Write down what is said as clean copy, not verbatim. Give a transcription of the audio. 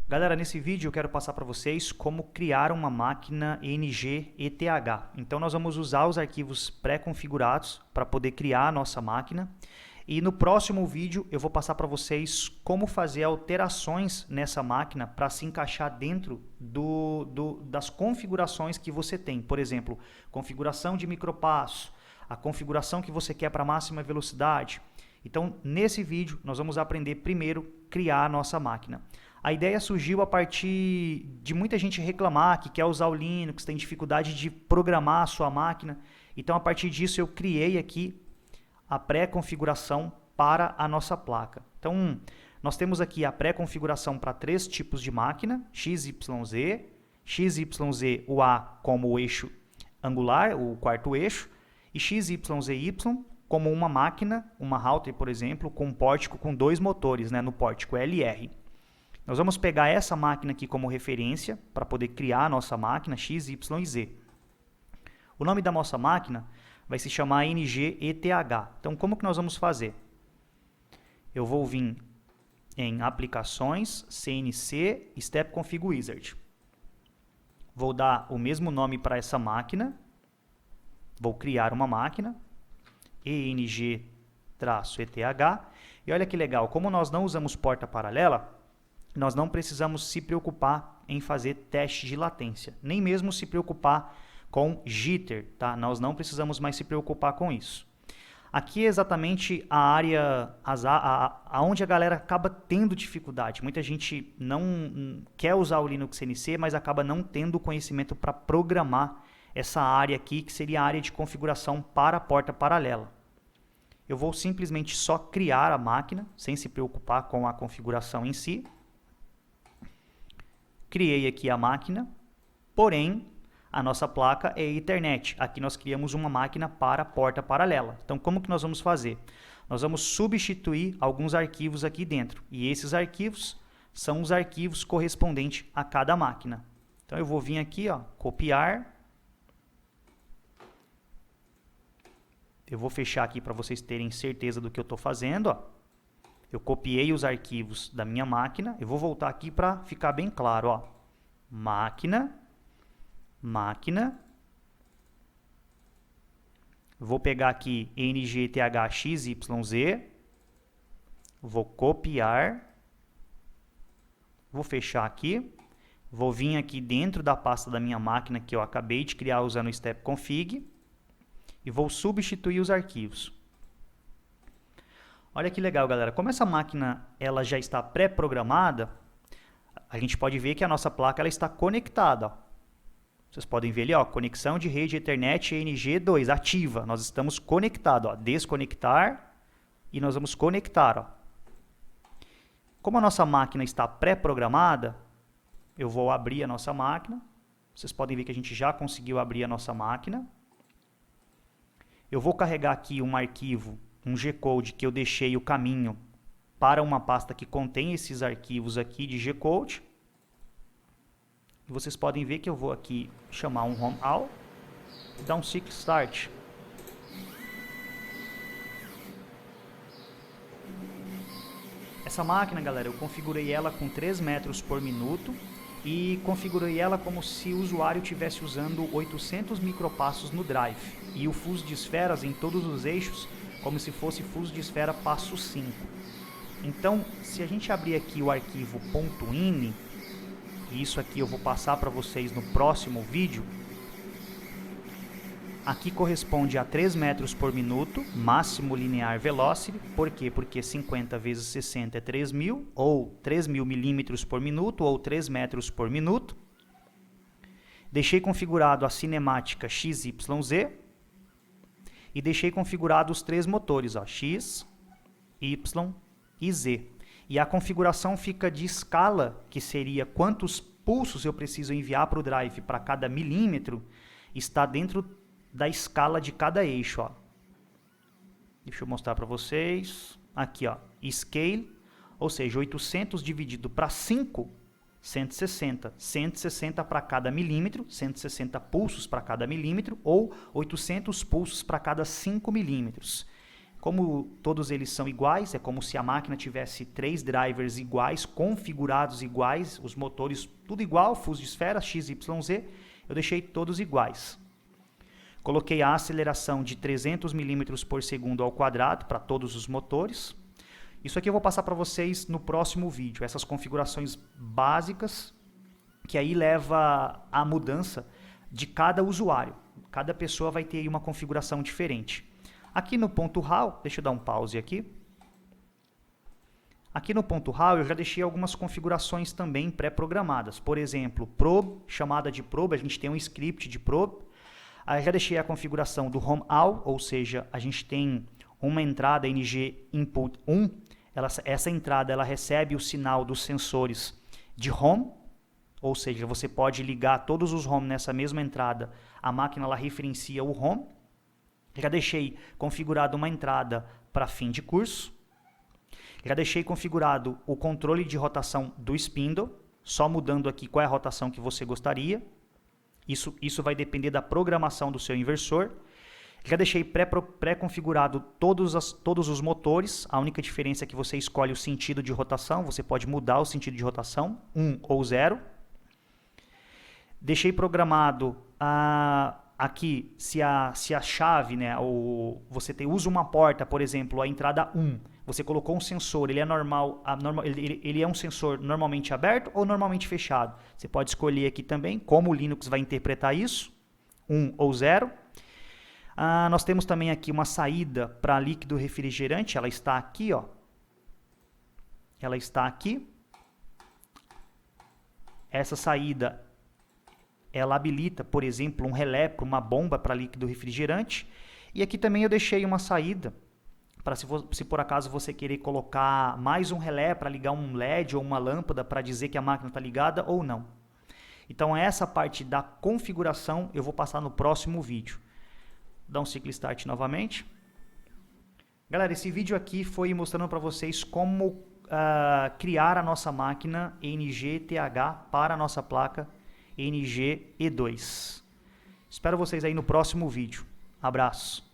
Galera, nesse vídeo eu quero passar para vocês como criar uma máquina NG-ETH. Então nós vamos usar os arquivos pré-configurados para poder criar a nossa máquina. E no próximo vídeo eu vou passar para vocês como fazer alterações nessa máquina para se encaixar dentro das configurações que você tem. Por exemplo, configuração de micropasso, a configuração que você quer para máxima velocidade. Então, nesse vídeo, nós vamos aprender primeiro a criar a nossa máquina. A ideia surgiu a partir de muita gente reclamar que quer usar o Linux, tem dificuldade de programar a sua máquina. Então, a partir disso, eu criei aqui a pré-configuração para a nossa placa. Então, nós temos aqui a pré-configuração para 3 tipos de máquina, XYZ, XYZ, o A como o eixo angular, o quarto eixo, e XYZY como uma máquina, uma router, por exemplo, com um pórtico com 2 motores, no pórtico LR. Nós vamos pegar essa máquina aqui como referência para poder criar a nossa máquina X, Y e Z. O nome da nossa máquina vai se chamar NG-ETH. Então, como que nós vamos fazer? Eu vou vir em Aplicações, CNC, Step Config Wizard. Vou dar o mesmo nome para essa máquina. Vou criar uma máquina, ENG-ETH. E olha que legal, como nós não usamos porta paralela, nós não precisamos se preocupar em fazer teste de latência, nem mesmo se preocupar com jitter, tá? Nós não precisamos mais se preocupar com isso. Aqui é exatamente a área onde a galera acaba tendo dificuldade. Muita gente não quer usar o Linux CNC, mas acaba não tendo conhecimento para programar essa área aqui, que seria a área de configuração para a porta paralela. Eu vou simplesmente só criar a máquina, sem se preocupar com a configuração em si. Criei aqui a máquina, porém, a nossa placa é Ethernet. Aqui nós criamos uma máquina para porta paralela. Então, como que nós vamos fazer? Nós vamos substituir alguns arquivos aqui dentro. E esses arquivos são os arquivos correspondentes a cada máquina. Então, eu vou vir aqui, copiar. Eu vou fechar aqui para vocês terem certeza do que eu estou fazendo. Eu copiei os arquivos da minha máquina. Eu vou voltar aqui para ficar bem claro. Máquina. Vou pegar aqui NG-ETH-XYZ. Vou copiar. Vou fechar aqui. Vou vir aqui dentro da pasta da minha máquina que eu acabei de criar usando o Step Config. E vou substituir os arquivos. Olha que legal, galera. Como essa máquina ela já está pré-programada, a gente pode ver que a nossa placa ela está conectada. Vocês podem ver ali, conexão de rede Ethernet NG2 ativa. Nós estamos conectados. Desconectar e nós vamos conectar. Como a nossa máquina está pré-programada, eu vou abrir a nossa máquina. Vocês podem ver que a gente já conseguiu abrir a nossa máquina. Eu vou carregar aqui um arquivo, um G-Code, que eu deixei o caminho para uma pasta que contém esses arquivos aqui de G-Code. E vocês podem ver que eu vou aqui chamar um home all e dar um cycle start. Essa máquina, galera, eu configurei ela com 3 metros por minuto e configurei ela como se o usuário estivesse usando 800 micropassos no drive e o fuso de esferas em todos os eixos como se fosse fuso de esfera passo 5. Então, se a gente abrir aqui o arquivo .ini, e isso aqui eu vou passar para vocês no próximo vídeo, aqui corresponde a 3 metros por minuto, máximo linear velocity. Por quê? Porque 50 vezes 60 é 3.000, ou 3.000 milímetros por minuto, ou 3 metros por minuto. Deixei configurado a cinemática XYZ e deixei configurado os 3 motores, X, Y e Z. E a configuração fica de escala, que seria quantos pulsos eu preciso enviar para o drive para cada milímetro, está dentro da escala de cada eixo. Deixa eu mostrar para vocês. Aqui, scale, ou seja, 800 dividido para 5, 160. 160 para cada milímetro, 160 pulsos para cada milímetro, ou 800 pulsos para cada 5 milímetros. Como todos eles são iguais, é como se a máquina tivesse 3 drivers iguais, configurados iguais, os motores tudo igual, fuso de esfera, X, Y, Z, eu deixei todos iguais. Coloquei a aceleração de 300 milímetros por segundo ao quadrado para todos os motores. Isso aqui eu vou passar para vocês no próximo vídeo, essas configurações básicas, que aí leva à mudança de cada usuário. Cada pessoa vai ter uma configuração diferente. Aqui no ponto RAW, deixa eu dar um pause aqui. Aqui no ponto RAW eu já deixei algumas configurações também pré-programadas. Por exemplo, probe, chamada de probe, a gente tem um script de probe. Aí já deixei a configuração do home all, ou seja, a gente tem uma entrada NG input 1. Essa entrada ela recebe o sinal dos sensores de home, ou seja, você pode ligar todos os home nessa mesma entrada, a máquina ela referencia o home. Já deixei configurado uma entrada para fim de curso. Já deixei configurado o controle de rotação do spindle, só mudando aqui qual é a rotação que você gostaria. Isso vai depender da programação do seu inversor. Já deixei pré-configurado todos os motores, a única diferença é que você escolhe o sentido de rotação, você pode mudar o sentido de rotação, 1 ou 0. Deixei programado aqui, se a chave, né, ou você usa uma porta, por exemplo, a entrada 1, você colocou um sensor, ele é ele é um sensor normalmente aberto ou normalmente fechado. Você pode escolher aqui também como o Linux vai interpretar isso, 1 ou 0. Nós temos também aqui uma saída para líquido refrigerante, ela está aqui, ó. Ela está aqui. Essa saída ela habilita, por exemplo, um relé para uma bomba para líquido refrigerante. E aqui também eu deixei uma saída para se por acaso você querer colocar mais um relé para ligar um LED ou uma lâmpada para dizer que a máquina está ligada ou não. Então essa parte da configuração eu vou passar no próximo vídeo. Dá um ciclo start novamente. Galera, esse vídeo aqui foi mostrando para vocês como criar a nossa máquina NG-TH para a nossa placa NG E2. Espero vocês aí no próximo vídeo. Abraço.